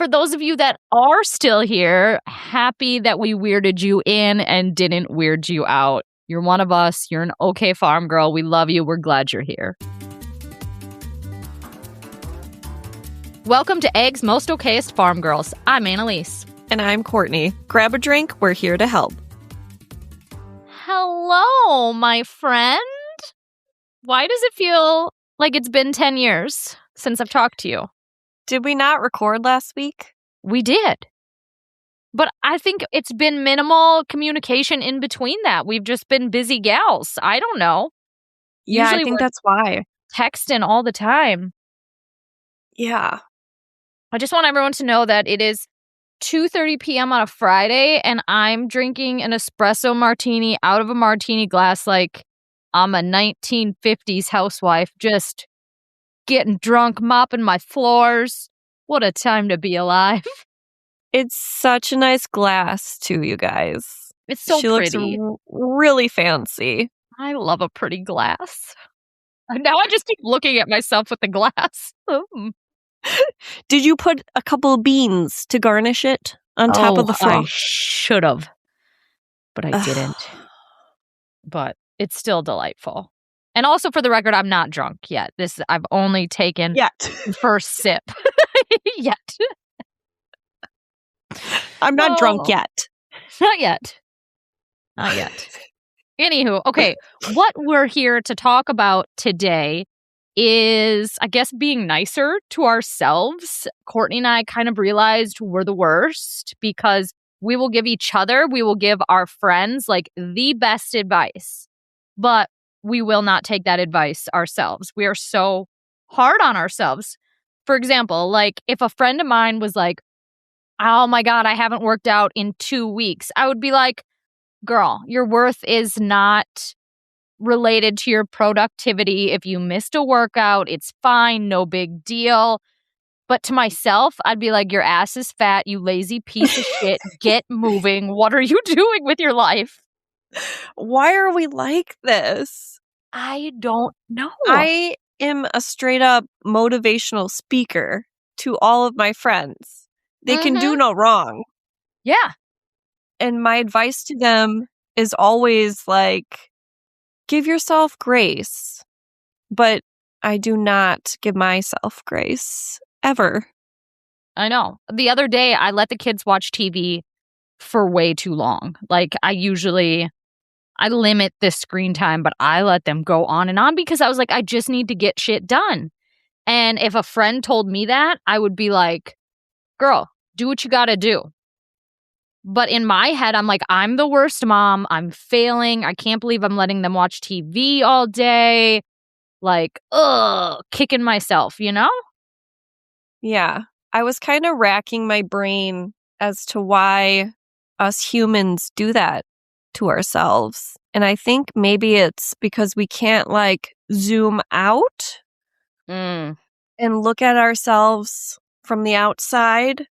for those of you that are still here, happy that we weirded you in and didn't weird you out. You're one of us. You're an okay farm girl. We love you. We're glad you're here. Welcome to Egg's Most Okayest Farm Girls. I'm Annaliese. And I'm Courtney. Grab a drink. We're here to help. Hello, my friend. Why does it feel like it's been 10 years since I've talked to you? Did we not record last week? We did. But I think it's been minimal communication in between that. We've just been busy gals. I don't know. Yeah, Usually I think we're that's why. texting all the time. Yeah. I just want everyone to know that it is 2:30 p.m. on a Friday, and I'm drinking an espresso martini out of a martini glass like I'm a 1950s housewife, just getting drunk, mopping my floors. What a time to be alive. It's such a nice glass, too, you guys. It's so she pretty. Looks really fancy. I love a pretty glass. Now I just keep looking at myself with the glass. Did you put a couple of beans to garnish it on top of the froth? I should have, but I didn't. But it's still delightful. And also, for the record, I'm not drunk yet. I've only taken the first sip. Yet. I'm not drunk yet. Not yet. Not yet. Anywho, okay, what we're here to talk about today is, I guess, being nicer to ourselves. Courtney and I kind of realized we're the worst because we will give each other, we will give our friends like the best advice, but we will not take that advice ourselves. We are so hard on ourselves. For example, like if a friend of mine was like, oh my God, I haven't worked out in 2 weeks, I would be like, girl, your worth is not related to your productivity. If you missed a workout, it's fine, no big deal. But to myself, I'd be like, your ass is fat, you lazy piece of shit. Get moving. What are you doing with your life? Why are we like this? I don't know. I am a straight up motivational speaker to all of my friends. They can do no wrong. Yeah. And my advice to them is always like, give yourself grace. But I do not give myself grace ever. I know. The other day, I let the kids watch TV for way too long. Like, I limit this screen time, but I let them go on and on because I was like, I just need to get shit done. And if a friend told me that, I would be like, girl, do what you gotta do. But in my head, I'm like, I'm the worst mom. I'm failing. I can't believe I'm letting them watch TV all day. Like, kicking myself, you know? Yeah. I was kind of racking my brain as to why us humans do that to ourselves. And I think maybe it's because we can't like zoom out and look at ourselves from the outside.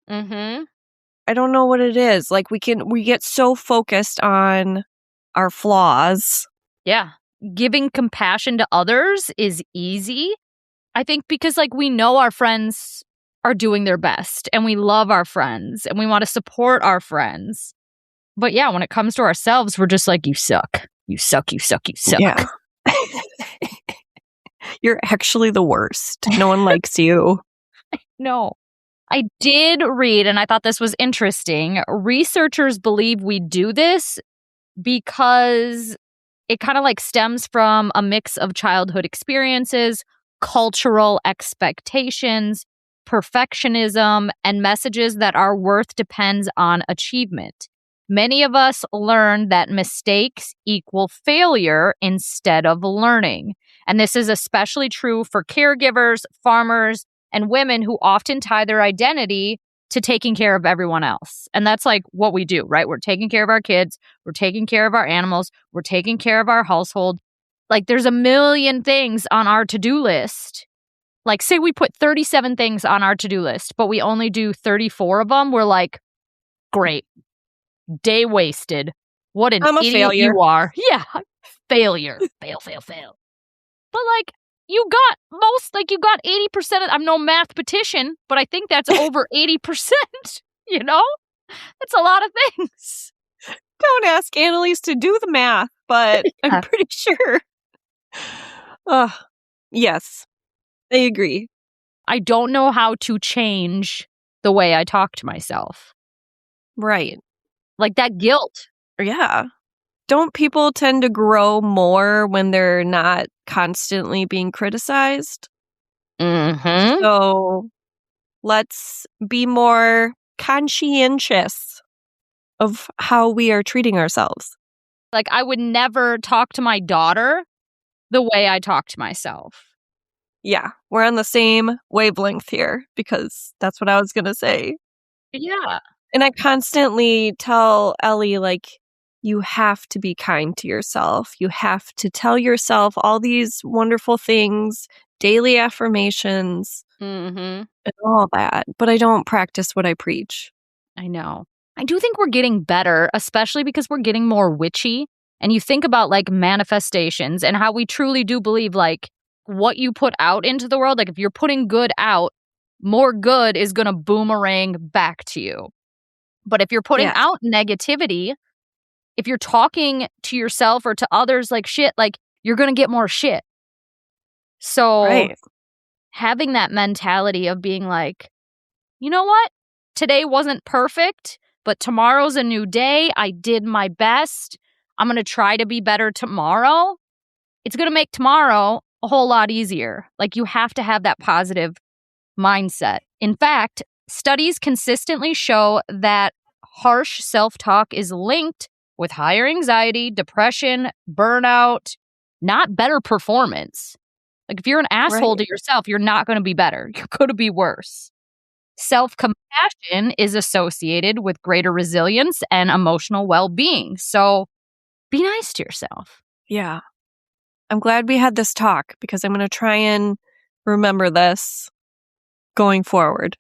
I don't know what it is. Like we get so focused on our flaws. Yeah. Giving compassion to others is easy. I think because like we know our friends are doing their best and we love our friends and we want to support our friends. But yeah, when it comes to ourselves, we're just like, you suck. You suck, you suck, you suck. Yeah. You're actually the worst. No one likes you. No. I did read, and I thought this was interesting. Researchers believe we do this because it kind of like stems from a mix of childhood experiences, cultural expectations, perfectionism, and messages that our worth depends on achievement. Many of us learn that mistakes equal failure instead of learning. And this is especially true for caregivers, farmers, and women who often tie their identity to taking care of everyone else. And that's like what we do, right? We're taking care of our kids. We're taking care of our animals. We're taking care of our household. Like there's a million things on our to-do list. Like say we put 37 things on our to-do list, but we only do 34 of them. We're like, great. Day wasted. What an I'm a idiot failure. You are. Yeah. Failure. Fail. But like, you got 80% of, I'm no mathematician, but I think that's over 80%, you know? That's a lot of things. Don't ask Annaliese to do the math, but I'm pretty sure. Yes, I agree. I don't know how to change the way I talk to myself. Right. Like that guilt. Yeah. Don't people tend to grow more when they're not constantly being criticized? Mm-hmm. So let's be more conscientious of how we are treating ourselves. Like I would never talk to my daughter the way I talk to myself. Yeah, we're on the same wavelength here because that's what I was going to say. Yeah. And I constantly tell Ellie, like, you have to be kind to yourself. You have to tell yourself all these wonderful things, daily affirmations, Mm-hmm. and all that. But I don't practice what I preach. I know. I do think we're getting better, especially because we're getting more witchy. And you think about like manifestations and how we truly do believe like what you put out into the world. Like if you're putting good out, more good is going to boomerang back to you. But if you're putting out negativity, if you're talking to yourself or to others like shit, like you're going to get more shit. So having that mentality of being like, you know what? Today wasn't perfect, but tomorrow's a new day. I did my best. I'm going to try to be better tomorrow. It's going to make tomorrow a whole lot easier. Like you have to have that positive mindset. In fact, studies consistently show that harsh self-talk is linked with higher anxiety, depression, burnout, not better performance. Like if you're an asshole to yourself, you're not going to be better. You're going to be worse. Self-compassion is associated with greater resilience and emotional well-being. So be nice to yourself. Yeah. I'm glad we had this talk because I'm going to try and remember this going forward.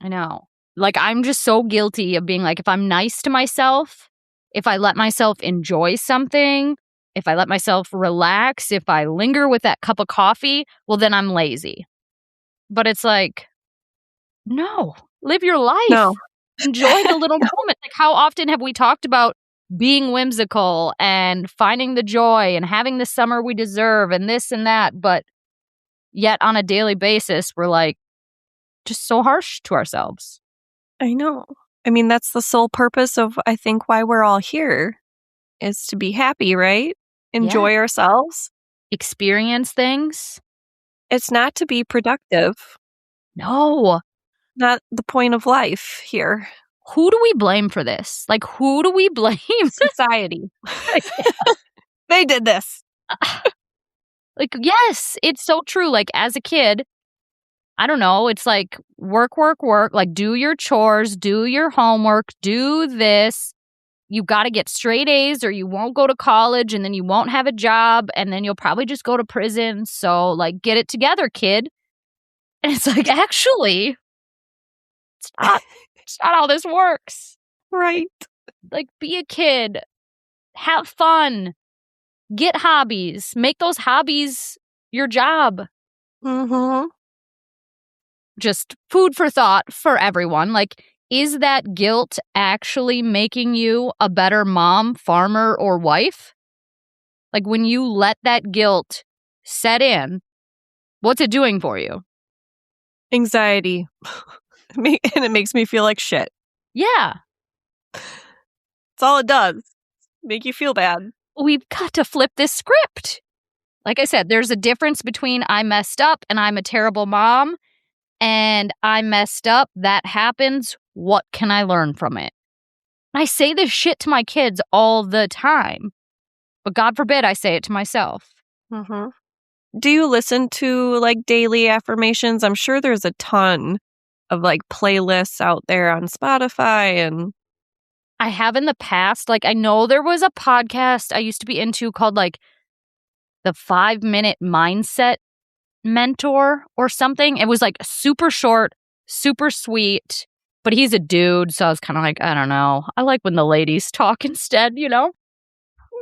I know. Like, I'm just so guilty of being like, if I'm nice to myself, if I let myself enjoy something, if I let myself relax, if I linger with that cup of coffee, well, then I'm lazy. But it's like, no, live your life. No. Enjoy the little moment. Like, how often have we talked about being whimsical and finding the joy and having the summer we deserve and this and that? But yet on a daily basis, we're like just so harsh to ourselves. I know. I mean, that's the sole purpose of, I think, why we're all here is to be happy, right? Enjoy ourselves. Experience things. It's not to be productive. No. Not the point of life here. Who do we blame for this? Like, who do we blame? Society. They did this. Like, yes, it's so true. Like, as a kid, I don't know, it's like work, like do your chores, do your homework, do this. You got to get straight A's or you won't go to college and then you won't have a job and then you'll probably just go to prison. So, like, get it together, kid. And it's like, actually, it's not how this works. Right. Like, be a kid, have fun, get hobbies, make those hobbies your job. Mm-hmm. Just food for thought for everyone. Like, is that guilt actually making you a better mom, farmer, or wife? Like, when you let that guilt set in, what's it doing for you? Anxiety. And it makes me feel like shit. Yeah. That's all it does. Make you feel bad. We've got to flip this script. Like I said, there's a difference between I messed up and I'm a terrible mom and I messed up. That happens. What can I learn from it? I say this shit to my kids all the time, but God forbid I say it to myself. Mm-hmm. Do you listen to like daily affirmations? I'm sure there's a ton of like playlists out there on Spotify and I have in the past. Like, I know there was a podcast I used to be into called like the 5-Minute Mindset Mentor or something. It was like super short, super sweet, but he's a dude. So I was kind of like, I don't know. I like when the ladies talk instead, you know?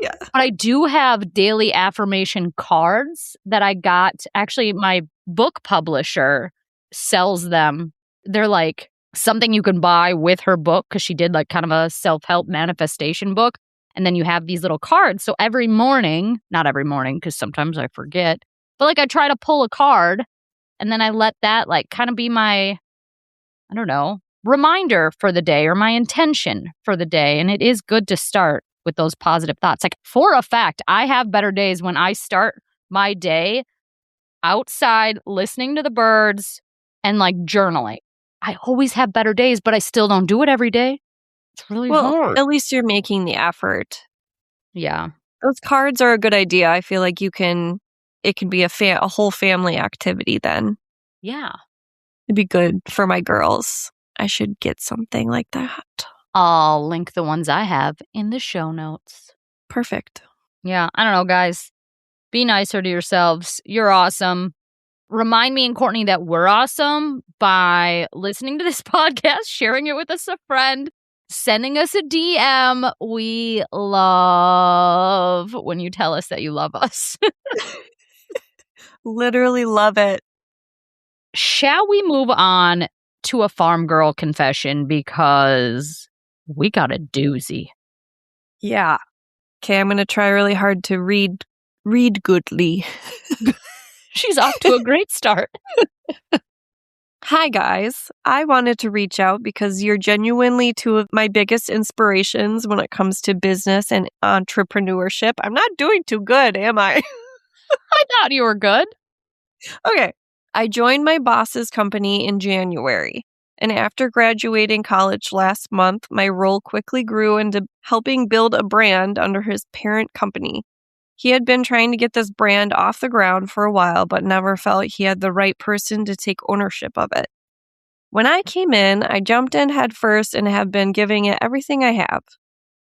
Yeah. But I do have daily affirmation cards that I got. Actually, my book publisher sells them. They're like something you can buy with her book because she did like kind of a self-help manifestation book. And then you have these little cards. So every morning, not every morning because sometimes I forget, but like I try to pull a card and then I let that like kind of be my, I don't know, reminder for the day or my intention for the day. And it is good to start with those positive thoughts. Like for a fact, I have better days when I start my day outside listening to the birds and like journaling. I always have better days, but I still don't do it every day. It's really hard. At least you're making the effort. Yeah. Those cards are a good idea. I feel like it can be a whole family activity then. Yeah. It'd be good for my girls. I should get something like that. I'll link the ones I have in the show notes. Perfect. Yeah. I don't know, guys. Be nicer to yourselves. You're awesome. Remind me and Courtney that we're awesome by listening to this podcast, sharing it with a friend, sending us a DM. We love when you tell us that you love us. Literally love it. Shall we move on to a farm girl confession because we got a doozy? Yeah. Okay, I'm going to try really hard to read goodly. She's off to a great start. Hi, guys. I wanted to reach out because you're genuinely two of my biggest inspirations when it comes to business and entrepreneurship. I'm not doing too good, am I? I thought you were good. Okay. I joined my boss's company in January. And after graduating college last month, my role quickly grew into helping build a brand under his parent company. He had been trying to get this brand off the ground for a while, but never felt he had the right person to take ownership of it. When I came in, I jumped in head first and have been giving it everything I have.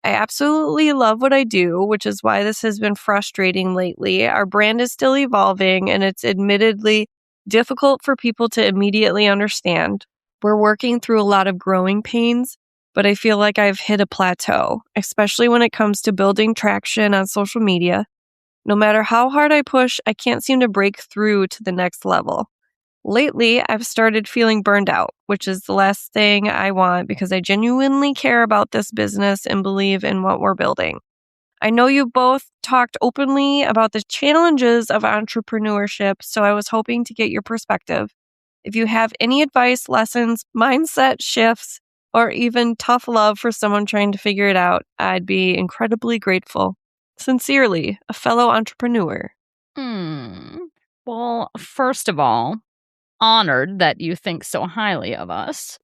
I absolutely love what I do, which is why this has been frustrating lately. Our brand is still evolving, and it's admittedly difficult for people to immediately understand. We're working through a lot of growing pains, but I feel like I've hit a plateau, especially when it comes to building traction on social media. No matter how hard I push, I can't seem to break through to the next level. Lately, I've started feeling burned out, which is the last thing I want because I genuinely care about this business and believe in what we're building. I know you both talked openly about the challenges of entrepreneurship, so I was hoping to get your perspective. If you have any advice, lessons, mindset shifts, or even tough love for someone trying to figure it out, I'd be incredibly grateful. Sincerely, a fellow entrepreneur. Well, first of all, honored that you think so highly of us.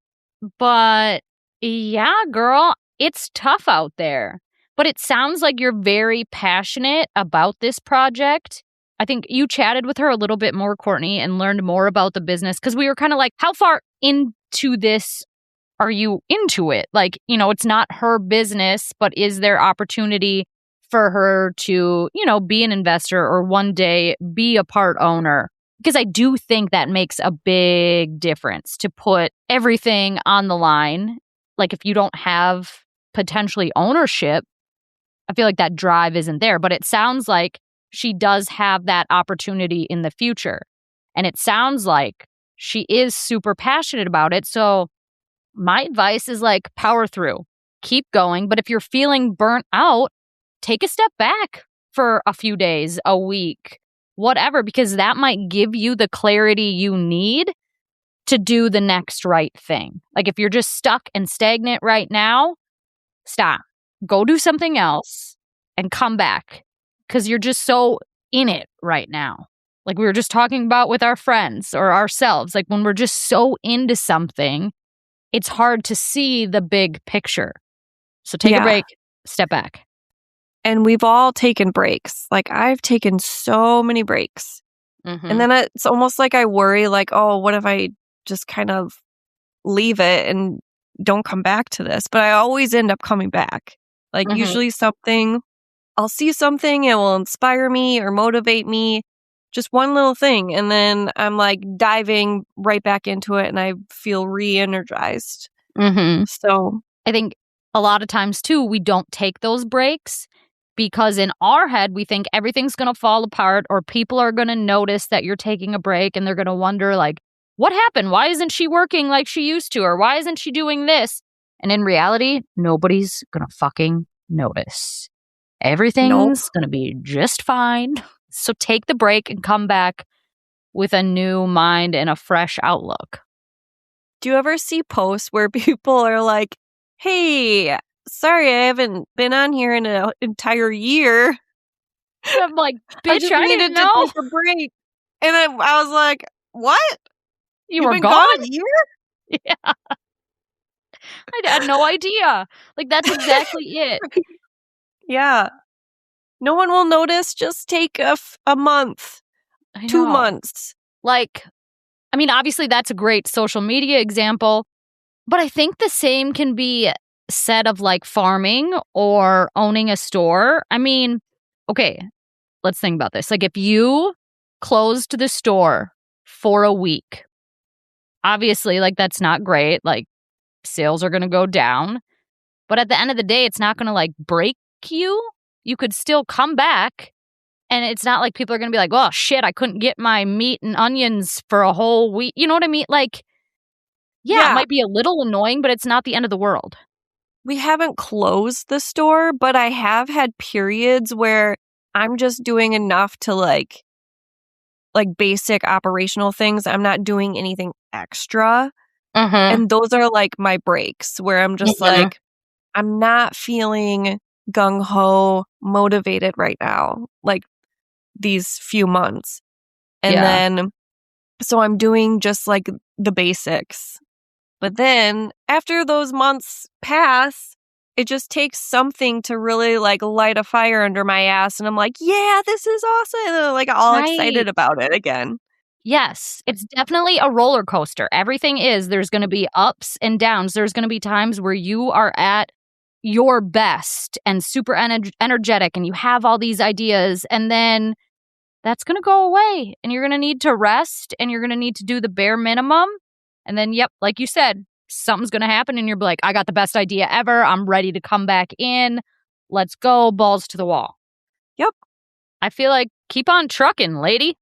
But yeah, girl, it's tough out there. But it sounds like you're very passionate about this project. I think you chatted with her a little bit more, Courtney, and learned more about the business because we were kind of like, how far into this are you into it? Like, it's not her business, but is there opportunity for her to, be an investor or one day be a part owner? Because I do think that makes a big difference to put everything on the line. Like if you don't have potentially ownership, I feel like that drive isn't there. But it sounds like she does have that opportunity in the future. And it sounds like she is super passionate about it. So my advice is like power through, keep going. But if you're feeling burnt out, take a step back for a few days, a week, whatever, because that might give you the clarity you need to do the next right thing. Like if you're just stuck and stagnant right now, stop, go do something else and come back because you're just so in it right now. Like we were just talking about with our friends or ourselves, like when we're just so into something, it's hard to see the big picture. So take a break, step back. And we've all taken breaks. Like I've taken so many breaks. And then it's almost like I worry like, oh, what if I just kind of leave it and don't come back to this? But I always end up coming back. Like usually I'll see something, it will inspire me or motivate me. Just one little thing. And then I'm like diving right back into it and I feel re-energized. So I think a lot of times too, we don't take those breaks because in our head, we think everything's going to fall apart or people are going to notice that you're taking a break and they're going to wonder, like, what happened? Why isn't she working like she used to? Or why isn't she doing this? And in reality, nobody's going to fucking notice. Everything's going to be just fine. So take the break and come back with a new mind and a fresh outlook. Do you ever see posts where people are like, hey, sorry, I haven't been on here in an entire year. I'm like, bitch, I just needed to take a break. And I was like, what? You've were been gone a year? Yeah. I had no idea. Like, that's exactly it. Yeah. No one will notice. Just take a month, 2 months. Like, I mean, obviously that's a great social media example, but I think the same can be said of like farming or owning a store. I mean, okay, let's think about this. Like, if you closed the store for a week, obviously, like, that's not great. Like, sales are going to go down. But at the end of the day, it's not going to like break you. You could still come back. And it's not like people are going to be like, oh, shit, I couldn't get my meat and onions for a whole week. You know what I mean? Like, yeah, it might be a little annoying, but it's not the end of the world. We haven't closed the store, but I have had periods where I'm just doing enough to like basic operational things. I'm not doing anything extra. And those are like my breaks where I'm just like, I'm not feeling gung-ho motivated right now, like these few months. And then, so I'm doing just like the basics. But then after those months pass, it just takes something to really like light a fire under my ass. And I'm like, yeah, this is awesome. And I'm like all excited about it again. Yes, it's definitely a roller coaster. Everything is. There's going to be ups and downs. There's going to be times where you are at your best and super energetic and you have all these ideas, and then that's going to go away and you're going to need to rest and you're going to need to do the bare minimum. And then, yep, like you said, something's going to happen and you're like, I got the best idea ever. I'm ready to come back in. Let's go, balls to the wall. Yep. I feel like keep on trucking, lady.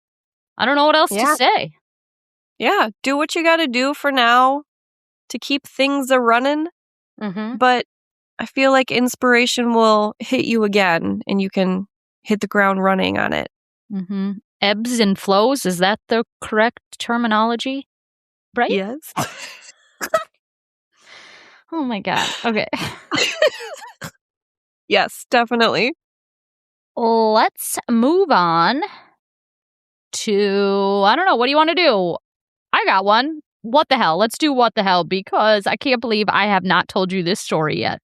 I don't know what else to say. Yeah, do what you got to do for now to keep things a-running. But I feel like inspiration will hit you again and you can hit the ground running on it. Ebbs and flows, is that the correct terminology? Right? Yes. Oh my God. Okay. Yes, definitely. Let's move on to, I don't know, what do you want to do? I got one. What the hell? Let's do what the hell, because I can't believe I have not told you this story yet.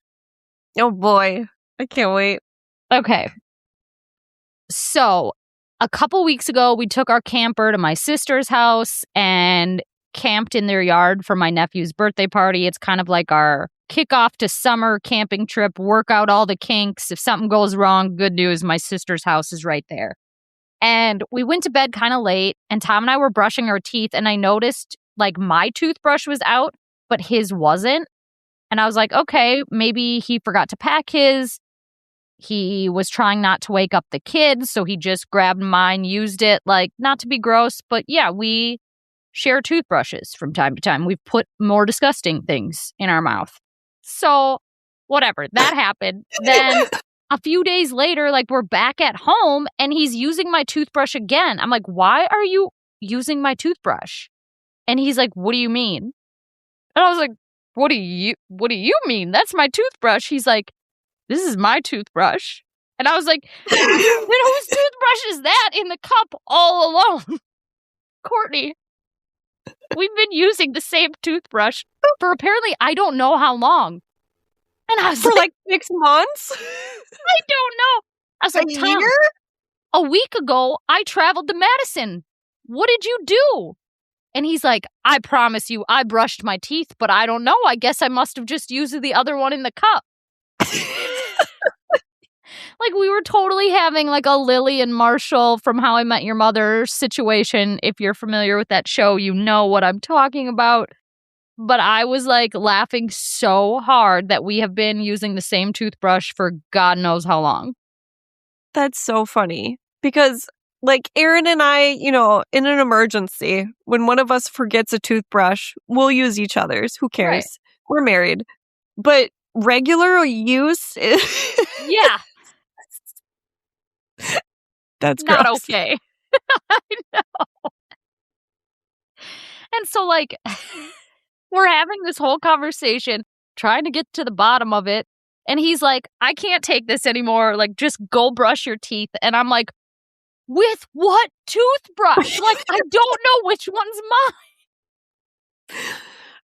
Oh boy. I can't wait. Okay. So, a couple weeks ago, we took our camper to my sister's house and camped in their yard for my nephew's birthday party. It's kind of like our kickoff to summer camping trip, work out all the kinks. If something goes wrong, good news, my sister's house is right there. And we went to bed kind of late, and Tom and I were brushing our teeth, and I noticed like my toothbrush was out, but his wasn't. And I was like, okay, maybe he forgot to pack his. He was trying not to wake up the kids, so he just grabbed mine, used it, like, not to be gross, but yeah, we share toothbrushes from time to time. We've put more disgusting things in our mouth. So, whatever, that happened. Then a few days later, like, we're back at home and he's using my toothbrush again. I'm like, why are you using my toothbrush? And he's like, what do you mean? And I was like, what do you mean? That's my toothbrush. He's like, this is my toothbrush. And I was like, then whose toothbrush is that in the cup all alone? Courtney, we've been using the same toothbrush for apparently I don't know how long. And I was for like 6 months? I don't know. I was like, Tom, year? a week ago, I traveled to Madison. What did you do? And he's like, I promise you, I brushed my teeth, but I don't know. I guess I must have just used the other one in the cup. Like, we were totally having like a Lily and Marshall from How I Met Your Mother situation. If you're familiar with that show, you know what I'm talking about. But I was like laughing so hard that we have been using the same toothbrush for God knows how long. That's so funny because like Aaron and I, in an emergency, when one of us forgets a toothbrush, we'll use each other's. Who cares? Right. We're married. But regular use is Yeah. that's Not gross. okay. I know. And so, like, we're having this whole conversation, trying to get to the bottom of it. And he's like, I can't take this anymore. Like, just go brush your teeth. And I'm like, with what toothbrush? Like, I don't know which one's mine.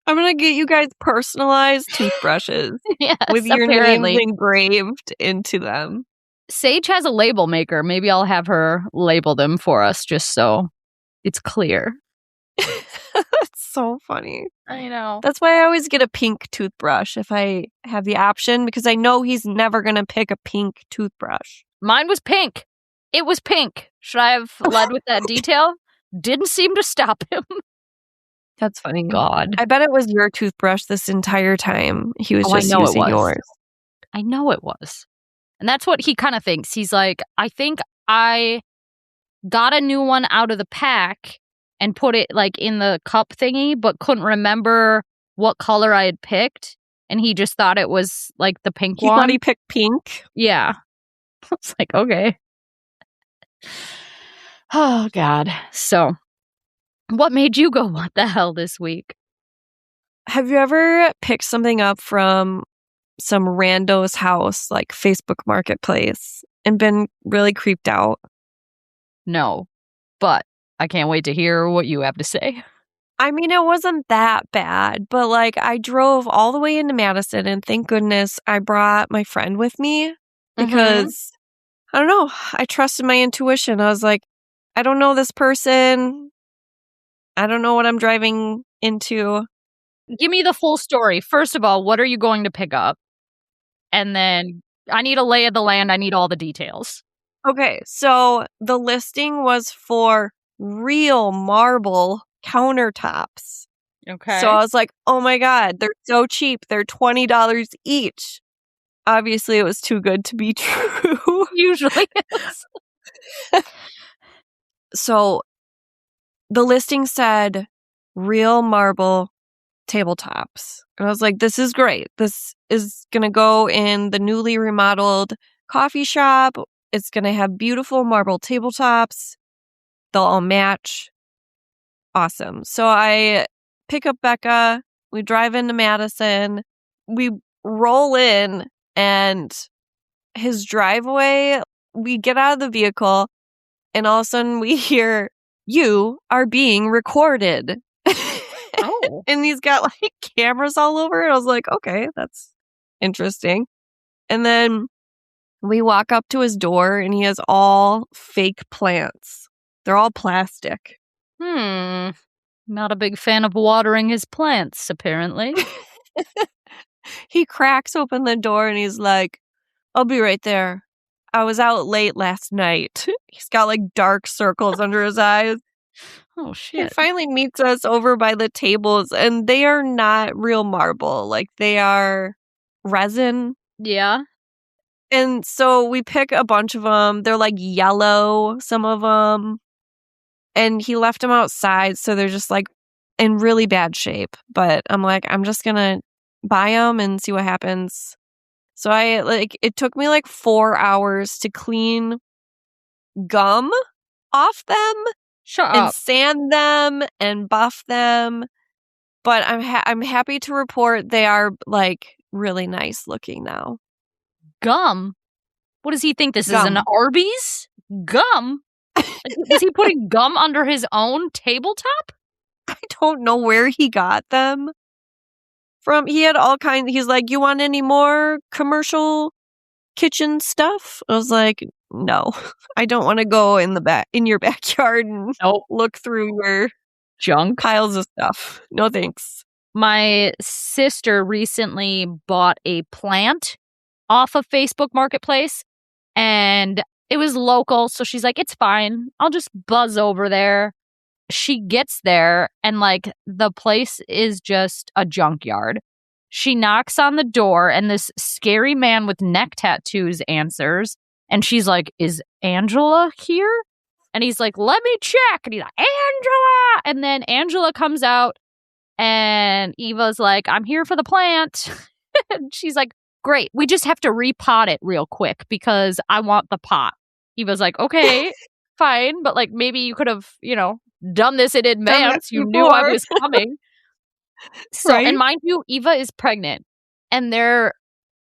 I'm gonna get you guys personalized toothbrushes Yes, with your apparently. names engraved into them. Sage has a label maker. Maybe I'll have her label them for us just so it's clear. That's so funny. I know. That's why I always get a pink toothbrush if I have the option, because I know he's never gonna pick a pink toothbrush. Mine was pink. It was pink. Should I have led with that detail? Didn't seem to stop him. That's funny. God. I bet it was your toothbrush this entire time. He was just using yours. I know it was. And that's what he kind of thinks. He's like, I think I got a new one out of the pack and put it like in the cup thingy, but couldn't remember what color I had picked. And he just thought it was like the pink one. He thought he picked pink? Yeah. I was like, okay. Oh, God. So, what made you go, what the hell, this week? Have you ever picked something up from some rando's house, like Facebook Marketplace, and been really creeped out? No, but I can't wait to hear what you have to say. I mean, it wasn't that bad, but like I drove all the way into Madison, and thank goodness I brought my friend with me because I don't know, I trusted my intuition. I was like, I don't know this person. I don't know what I'm driving into. Give me the full story. First of all, what are you going to pick up? And then I need a lay of the land. I need all the details. Okay, so the listing was for real marble countertops. Okay. So I was like, oh my God, they're so cheap. They're $20 each. Obviously, it was too good to be true. Usually is. So the listing said real marble tabletops. And I was like, this is great. This is going to go in the newly remodeled coffee shop. It's going to have beautiful marble tabletops. They'll all match. Awesome. So I pick up Becca. We drive into Madison. We roll in, and his driveway, we get out of the vehicle, and all of a sudden we hear, you are being recorded. Oh. And he's got like cameras all over it. I was like, okay, that's interesting. And then we walk up to his door, and he has all fake plants. They're all plastic. Not a big fan of watering his plants, apparently. He cracks open the door, and he's like, I'll be right there. I was out late last night. He's got like dark circles under his eyes. Oh, He shit. finally meets us over by the tables, and they are not real marble. Like, they are resin. Yeah. And so we pick a bunch of them. They're like yellow, some of them. And he left them outside, so they're just like in really bad shape. But I'm like, I'm just gonna buy them and see what happens. So it took me like 4 hours to clean gum off them Shut and up. sand them and buff them. But I'm happy to report they are like really nice looking now. Gum? What does he think this is, Gum. an Arby's? Gum? Is he putting gum under his own tabletop? I don't know where he got them from. He had all kinds. He's like, you want any more commercial kitchen stuff? I was like, no, I don't want to go in your backyard and look through your Junk. piles of stuff. No thanks. My sister recently bought a plant off of Facebook Marketplace, and it was local, so she's like, it's fine. I'll just buzz over there. She gets there, and like the place is just a junkyard. She knocks on the door, and this scary man with neck tattoos answers. And she's like, is Angela here? And he's like, let me check. And he's like, Angela! And then Angela comes out and Eva's like, I'm here for the plant. And she's like, great. We just have to repot it real quick because I want the pot. Eva's like, okay, fine. But like, maybe you could have, done this in advance. You knew I was coming. So, Right? and mind you, Eva is pregnant and they're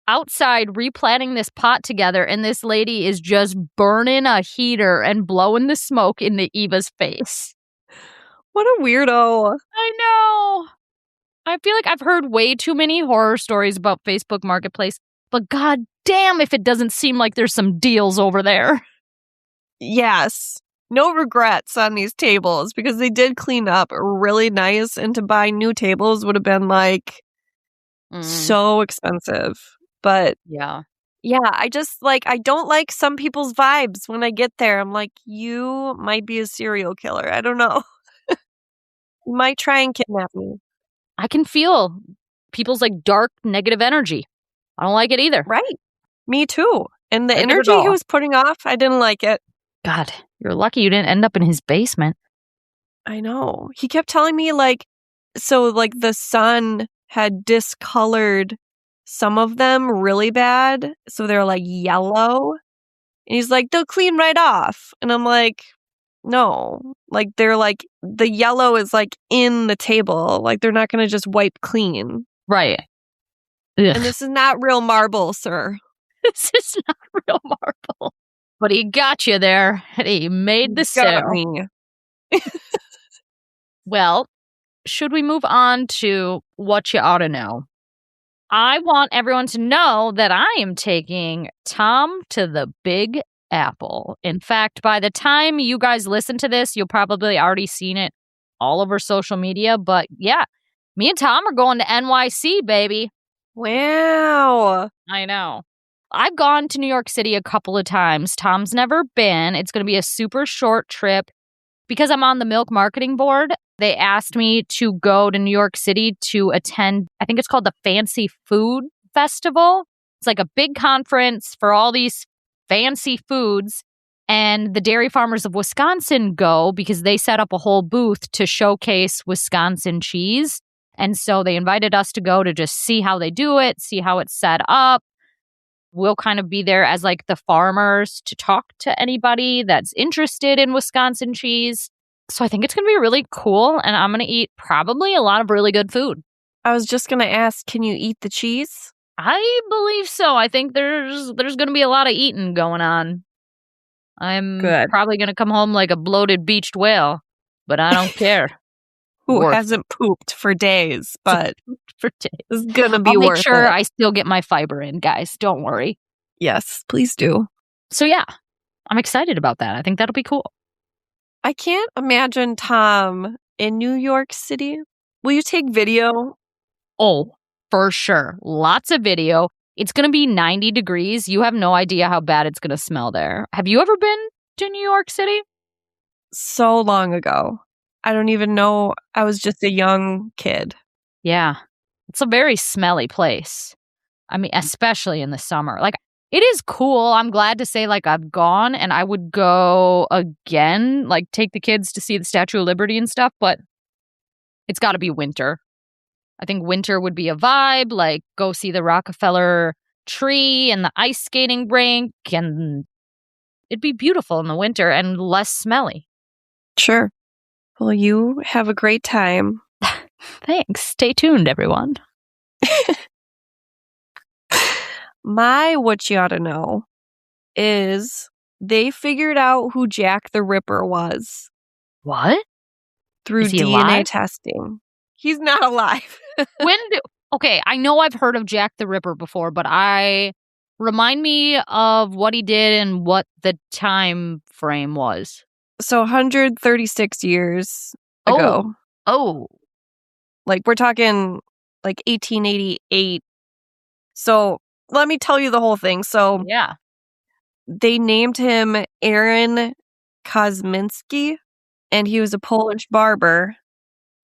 outside replanting this pot together. And this lady is just burning a heater and blowing the smoke into Eva's face. What a weirdo. I know. I feel like I've heard way too many horror stories about Facebook Marketplace, but god damn if it doesn't seem like there's some deals over there. Yes. No regrets on these tables because they did clean up really nice, and to buy new tables would have been like so expensive. But yeah, I just I don't like some people's vibes when I get there. I'm like, you might be a serial killer. I don't know. You might try and kidnap me. I can feel people's like dark negative energy. I don't like it either. Right. Me too. And the Like energy he was putting off, I didn't like it. God, you're lucky you didn't end up in his basement. I know. He kept telling me the sun had discolored some of them really bad. So they're like yellow. And he's like, they'll clean right off. And I'm like, no. Like they're like, the yellow is like in the table. Like they're not going to just wipe clean. Right. Ugh. And this is not real marble, sir. This is not real marble. But he got you there. He made the sale. Got me. Well, should we move on to what you ought to know? I want everyone to know that I am taking Tom to the Big Apple. In fact, by the time you guys listen to this, you'll probably already seen it all over social media. But yeah, me and Tom are going to NYC, baby. Wow. I know. I've gone to New York City a couple of times. Tom's never been. It's going to be a super short trip. Because I'm on the Milk Marketing Board, they asked me to go to New York City to attend, I think it's called the Fancy Food Festival. It's like a big conference for all these fancy foods. And the dairy farmers of Wisconsin go because they set up a whole booth to showcase Wisconsin cheese. And so they invited us to go to just see how they do it, see how it's set up. We'll kind of be there as like the farmers to talk to anybody that's interested in Wisconsin cheese. So I think it's going to be really cool. And I'm going to eat probably a lot of really good food. I was just going to ask, can you eat the cheese? I believe so. I think there's going to be a lot of eating going on. I'm probably going to come home like a bloated beached whale, but I don't care. Who hasn't pooped for days, but for days. It's going to be I'll worth it. make sure I still get my fiber in, guys. Don't worry. Yes, please do. So yeah, I'm excited about that. I think that'll be cool. I can't imagine Tom in New York City. Will you take video? Oh, for sure. Lots of video. It's going to be 90 degrees. You have no idea how bad it's going to smell there. Have you ever been to New York City? So long ago. I don't even know. I was just a young kid. Yeah. It's a very smelly place. I mean, especially in the summer. Like, it is cool. I'm glad to say, like, I've gone and I would go again, like, take the kids to see the Statue of Liberty and stuff, but it's got to be winter. I think winter would be a vibe, like, go see the Rockefeller tree and the ice skating rink, and it'd be beautiful in the winter and less smelly. Sure. Well, you have a great time. Thanks. Stay tuned, everyone. My what you ought to know is they figured out who Jack the Ripper was. What? Through DNA alive? testing. He's not alive. Okay, I know I've heard of Jack the Ripper before, but remind me of what he did and what the time frame was. So 136 years ago. Oh. Like, we're talking, like, 1888. So, let me tell you the whole thing. So, yeah. They named him Aaron Kosminski, and he was a Polish barber,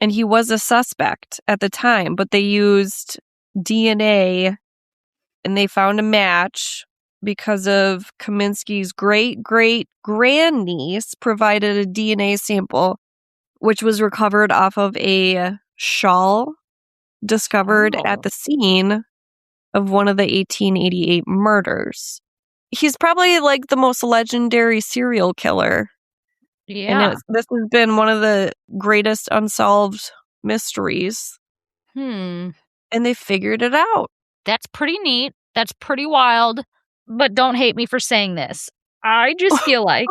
and he was a suspect at the time, but they used DNA, and they found a match because of Kaminsky's great-great-grandniece provided a DNA sample, which was recovered off of a shawl discovered at the scene of one of the 1888 murders. He's probably like the most legendary serial killer. Yeah. And this has been one of the greatest unsolved mysteries. And they figured it out. That's pretty neat. That's pretty wild. But don't hate me for saying this. I just feel like,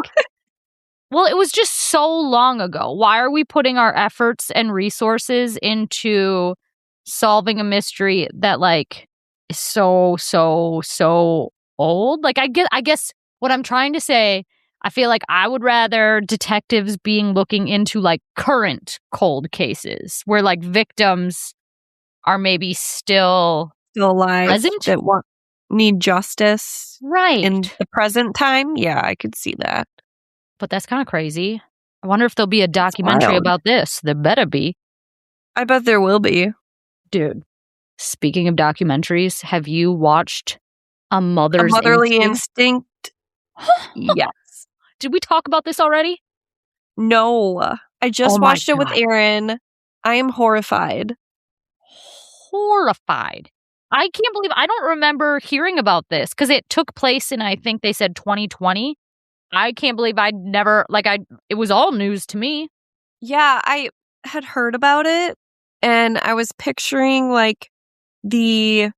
well, it was just so long ago. Why are we putting our efforts and resources into solving a mystery that like is so old? Like I guess what I'm trying to say, I feel like I would rather detectives looking into like current cold cases where like victims are maybe still alive, present, that need justice right in the present time. Yeah, I could see that. But that's kind of crazy. I wonder if there'll be a documentary about this. There better be. I bet there will be. Dude, speaking of documentaries, have you watched A Motherly Instinct? Yes. Did we talk about this already? No. I just watched it with Aaron. I am horrified. Horrified. I can't believe I don't remember hearing about this because it took place in, I think they said 2020. I can't believe I'd never, it was all news to me. Yeah, I had heard about it and I was picturing like the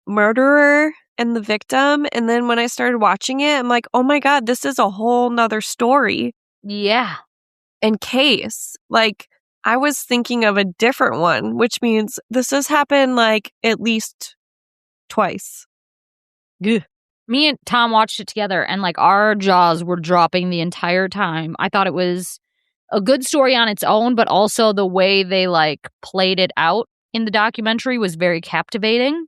murderer and the victim. And then when I started watching it, I'm like, oh my God, this is a whole nother story. Yeah. And case. Like, I was thinking of a different one, which means this has happened like at least twice. Ugh. Me and Tom watched it together and like our jaws were dropping the entire time. I thought it was a good story on its own, but also the way they like played it out in the documentary was very captivating.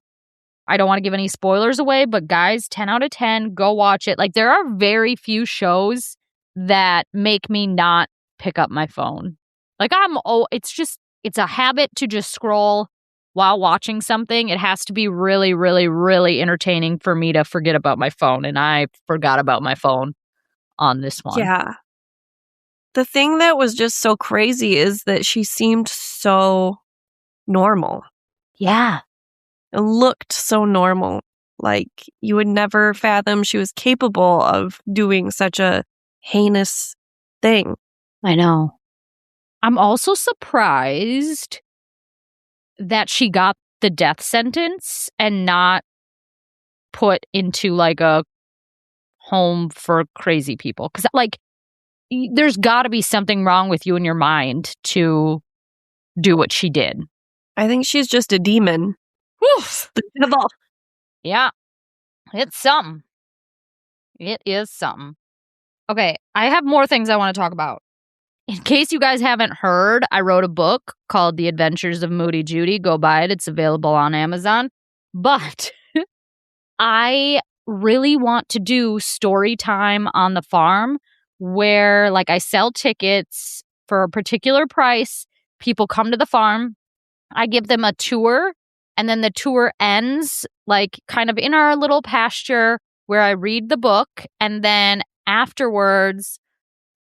I don't want to give any spoilers away, but guys, 10 out of 10, go watch it. Like there are very few shows that make me not pick up my phone. Like it's a habit to just scroll while watching something. It has to be really, really, really entertaining for me to forget about my phone. And I forgot about my phone on this one. Yeah. The thing that was just so crazy is that she seemed so normal. Yeah. It looked so normal. Like you would never fathom she was capable of doing such a heinous thing. I know. I'm also surprised that she got the death sentence and not put into like a home for crazy people. Because like there's got to be something wrong with you in your mind to do what she did. I think she's just a demon. The devil. Yeah. It's something. It is something. Okay, I have more things I want to talk about. In case you guys haven't heard, I wrote a book called The Adventures of Moody Judy. Go buy it. It's available on Amazon. But I really want to do story time on the farm where like I sell tickets for a particular price. People come to the farm. I give them a tour and then the tour ends like kind of in our little pasture where I read the book. And then afterwards,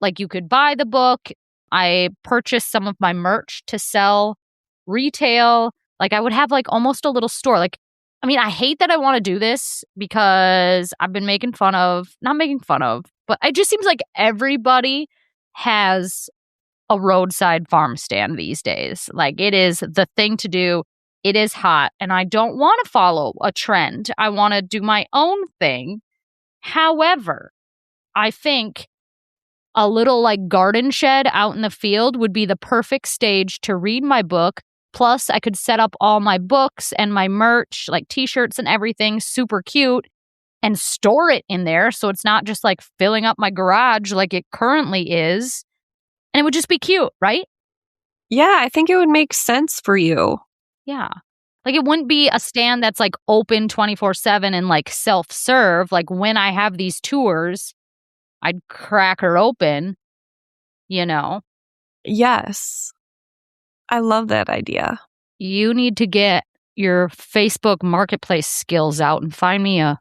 like you could buy the book. I purchased some of my merch to sell retail. Like I would have like almost a little store. Like, I mean, I hate that I want to do this because I've been not making fun of, but it just seems like everybody has a roadside farm stand these days. Like it is the thing to do. It is hot and I don't want to follow a trend. I want to do my own thing. However, I think a little like garden shed out in the field would be the perfect stage to read my book. Plus, I could set up all my books and my merch, like t-shirts and everything, super cute, and store it in there so it's not just like filling up my garage like it currently is. And it would just be cute, right? Yeah, I think it would make sense for you. Yeah. Like it wouldn't be a stand that's like open 24/7 and like self-serve. Like when I have these tours, I'd crack her open, you know? Yes. I love that idea. You need to get your Facebook marketplace skills out and find me a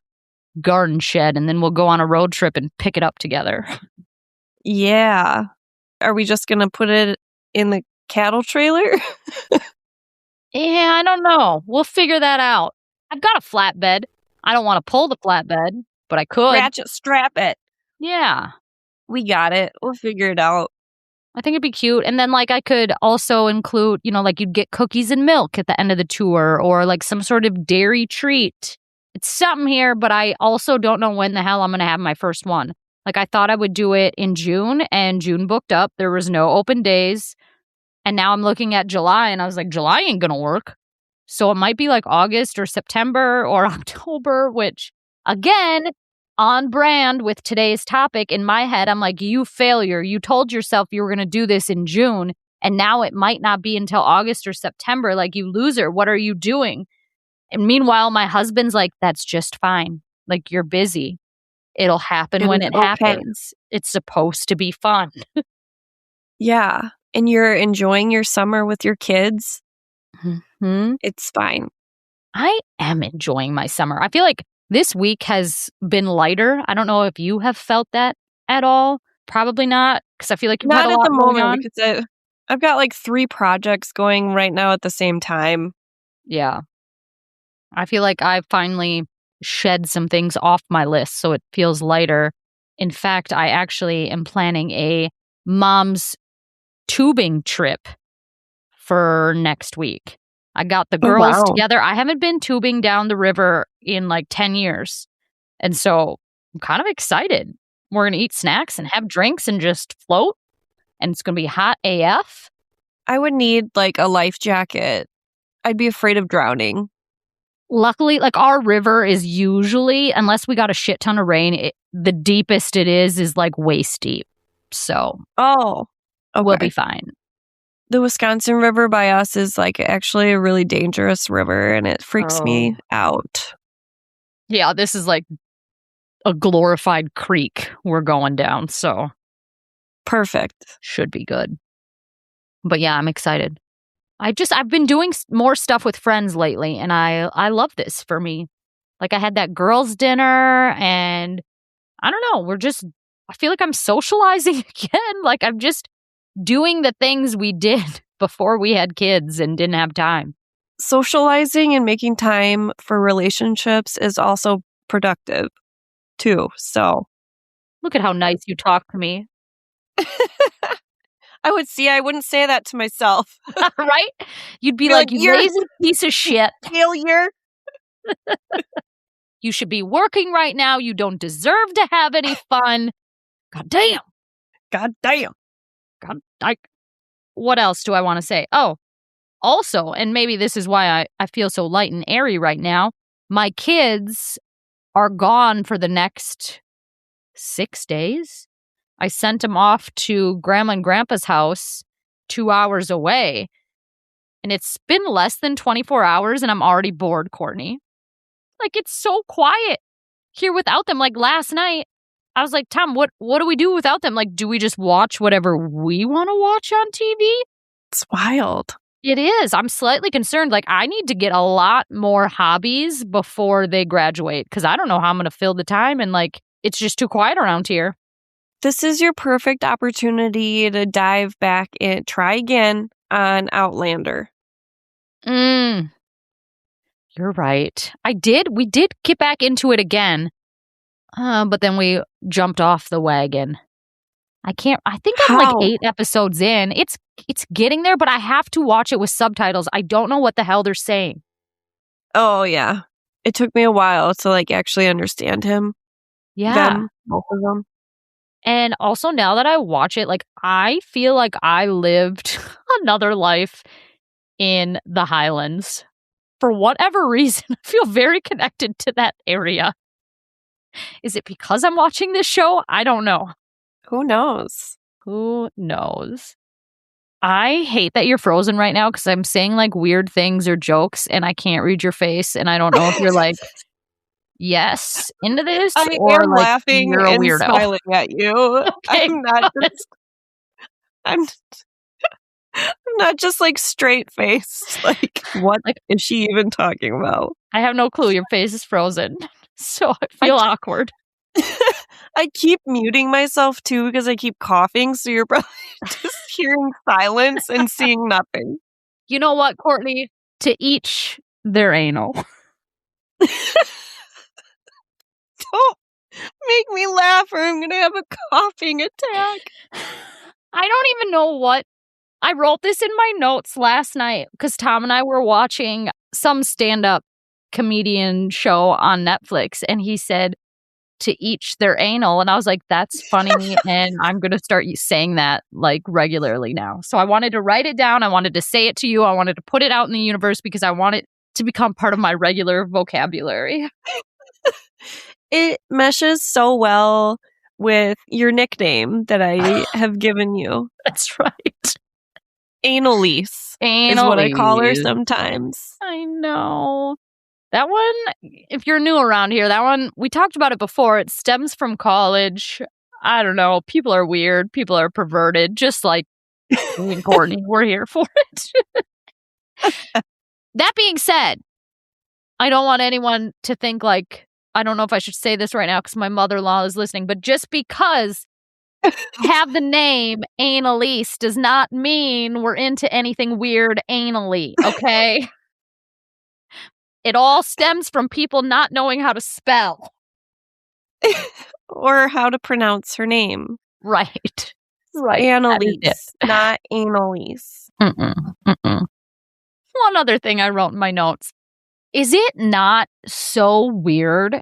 garden shed, and then we'll go on a road trip and pick it up together. Yeah. Are we just going to put it in the cattle trailer? Yeah, I don't know. We'll figure that out. I've got a flatbed. I don't want to pull the flatbed, but I could. Ratchet strap it. Yeah. We got it. We'll figure it out. I think it'd be cute. And then, like, I could also include, like, you'd get cookies and milk at the end of the tour, or like some sort of dairy treat. It's something here, but I also don't know when the hell I'm going to have my first one. Like, I thought I would do it in June, and June booked up. There was no open days. And now I'm looking at July, and I was like, July ain't going to work. So it might be like August or September or October, which, again, on brand with today's topic. In my head, I'm like, you failure. You told yourself you were going to do this in June, and now it might not be until August or September. Like, you loser. What are you doing? And meanwhile, my husband's like, that's just fine. Like, you're busy. It'll happen when it happens. It's supposed to be fun. Yeah. And you're enjoying your summer with your kids. Mm-hmm. It's fine. I am enjoying my summer. I feel like this week has been lighter. I don't know if you have felt that at all. Probably not, because I feel like you've had a lot going on. Because I've got like 3 projects going right now at the same time. Yeah. I feel like I've finally shed some things off my list, so it feels lighter. In fact, I actually am planning a mom's tubing trip for next week. I got the girls together. I haven't been tubing down the river in like 10 years. And so I'm kind of excited. We're going to eat snacks and have drinks and just float. And it's going to be hot AF. I would need like a life jacket. I'd be afraid of drowning. Luckily, like, our river is usually, unless we got a shit ton of rain, the deepest it is like waist deep. So we'll be fine. The Wisconsin River by us is like actually a really dangerous river, and it freaks me out. Yeah, this is like a glorified creek we're going down, so perfect. Should be good. But yeah, I'm excited. I've been doing more stuff with friends lately, and I love this for me. Like, I had that girls' dinner, and I don't know, I feel like I'm socializing again. Like, I'm just doing the things we did before we had kids and didn't have time. Socializing and making time for relationships is also productive too. So look at how nice you talk to me. I wouldn't say that to myself. Right? You'd be like, you lazy piece of shit. Failure. You should be working right now. You don't deserve to have any fun. God damn. What else do I want to say? Oh, also, and maybe this is why I feel so light and airy right now, my kids are gone for the next 6 days. I sent them off to Grandma and Grandpa's house 2 hours away. And it's been less than 24 hours and I'm already bored, Courtney. Like, it's so quiet here without them. Like, last night, I was like, Tom, what do we do without them? Like, do we just watch whatever we want to watch on TV? It's wild. It is. I'm slightly concerned. Like, I need to get a lot more hobbies before they graduate, because I don't know how I'm going to fill the time. And, like, it's just too quiet around here. This is your perfect opportunity to dive back and try again on Outlander. You're right. We did get back into it again. But then we jumped off the wagon. I think I'm like 8 episodes in. It's getting there, but I have to watch it with subtitles. I don't know what the hell they're saying. Oh, yeah. It took me a while to like actually understand him. Yeah. Both of them. And also, now that I watch it, like, I feel like I lived another life in the Highlands. For whatever reason, I feel very connected to that area. Is it because I'm watching this show? I don't know. Who knows? I hate that you're frozen right now because I'm saying like weird things or jokes and I can't read your face, and I don't know if you're like, yes, into this, I or am like laughing you're a and weirdo. smiling at you. Okay, I'm not just like straight faced. Like, what is she even talking about? I have no clue. Your face is frozen. So I feel awkward. I keep muting myself too because I keep coughing, so you're probably just hearing silence and seeing nothing. You know what, Courtney? To each their anal. Don't make me laugh or I'm going to have a coughing attack. I don't even know what. I wrote this in my notes last night because Tom and I were watching some stand-up comedian show on Netflix, and he said, to each their anal. And I was like, that's funny. And I'm going to start saying that like regularly now. So I wanted to write it down. I wanted to say it to you. I wanted to put it out in the universe because I want it to become part of my regular vocabulary. It meshes so well with your nickname that I have given you. That's right. Annaliese is what I call her sometimes. I know. That one, if you're new around here, that one, we talked about it before. It stems from college. I don't know. People are weird. People are perverted, just like me and Courtney. We're here for it. That being said, I don't want anyone to think like, I don't know if I should say this right now because my mother-in-law is listening, but just because I have the name Annaliese does not mean we're into anything weird anally, okay? It all stems from people not knowing how to spell. Or how to pronounce her name. Right. Right. Annaliese, not Annaliese. One other thing I wrote in my notes. Is it not so weird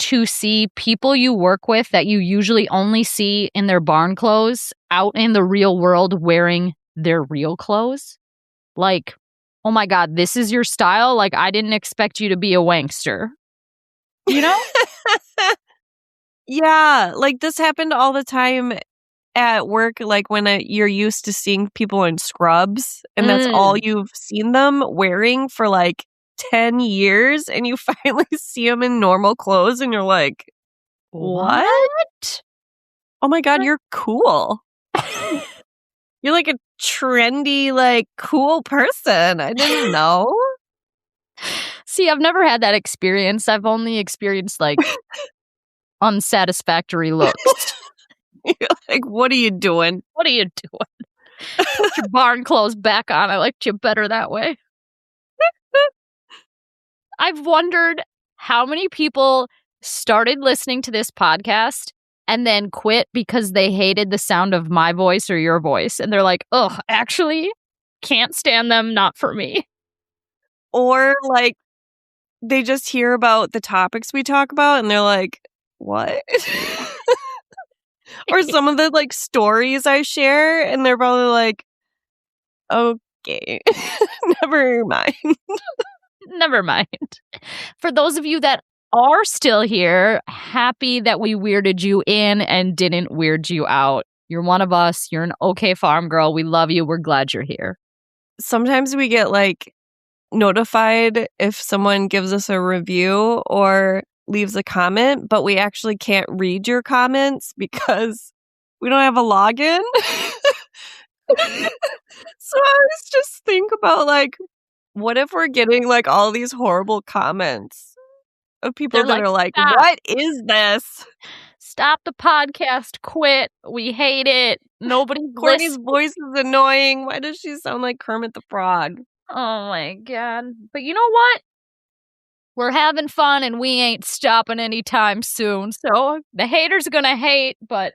to see people you work with that you usually only see in their barn clothes out in the real world wearing their real clothes? Like, oh my God, this is your style? Like, I didn't expect you to be a wankster. You know? Yeah, like this happened all the time at work, like when you're used to seeing people in scrubs and that's all you've seen them wearing for like 10 years and you finally see them in normal clothes and you're like, what? Oh my God, you're cool. You're like a trendy, like cool person. I didn't know. See, I've never had that experience. I've only experienced like unsatisfactory looks. You're like, what are you doing? What are you doing? Put your barn clothes back on. I liked you better that way. I've wondered how many people started listening to this podcast and then quit because they hated the sound of my voice or your voice. And they're like, oh, actually, can't stand them, not for me. Or like, they just hear about the topics we talk about and they're like, what? Or some of the like stories I share and they're probably like, okay, never mind. Never mind. For those of you that are still here, happy that we weirded you in and didn't weird you out. You're one of us. You're an okay farm girl. We love you. We're glad you're here. Sometimes we get like notified if someone gives us a review or leaves a comment, but we actually can't read your comments because we don't have a login. So I was just think about like, what if we're getting like all these horrible comments of people that are like, stop. What is this? Stop the podcast. Quit. We hate it. Nobody. Courtney's voice is annoying. Why does she sound like Kermit the Frog? Oh my God. But you know what? We're having fun and we ain't stopping anytime soon. So the haters are going to hate, but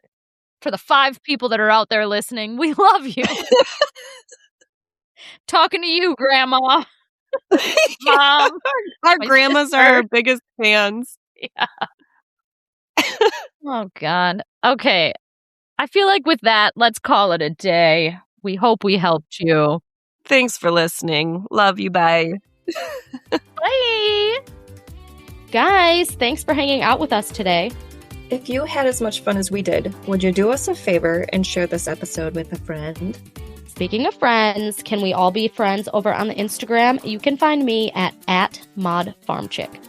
for the 5 people that are out there listening, we love you. Talking to you, Grandma. Mom. Our grandmas are our biggest fans. Yeah. Oh, God. Okay. I feel like with that, let's call it a day. We hope we helped you. Thanks for listening. Love you. Bye. Bye. Guys, thanks for hanging out with us today. If you had as much fun as we did, would you do us a favor and share this episode with a friend? Speaking of friends, can we all be friends over on the Instagram? You can find me at @ModFarmChick.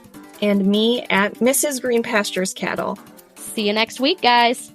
And me at Mrs. Green Pastures Cattle. See you next week, guys.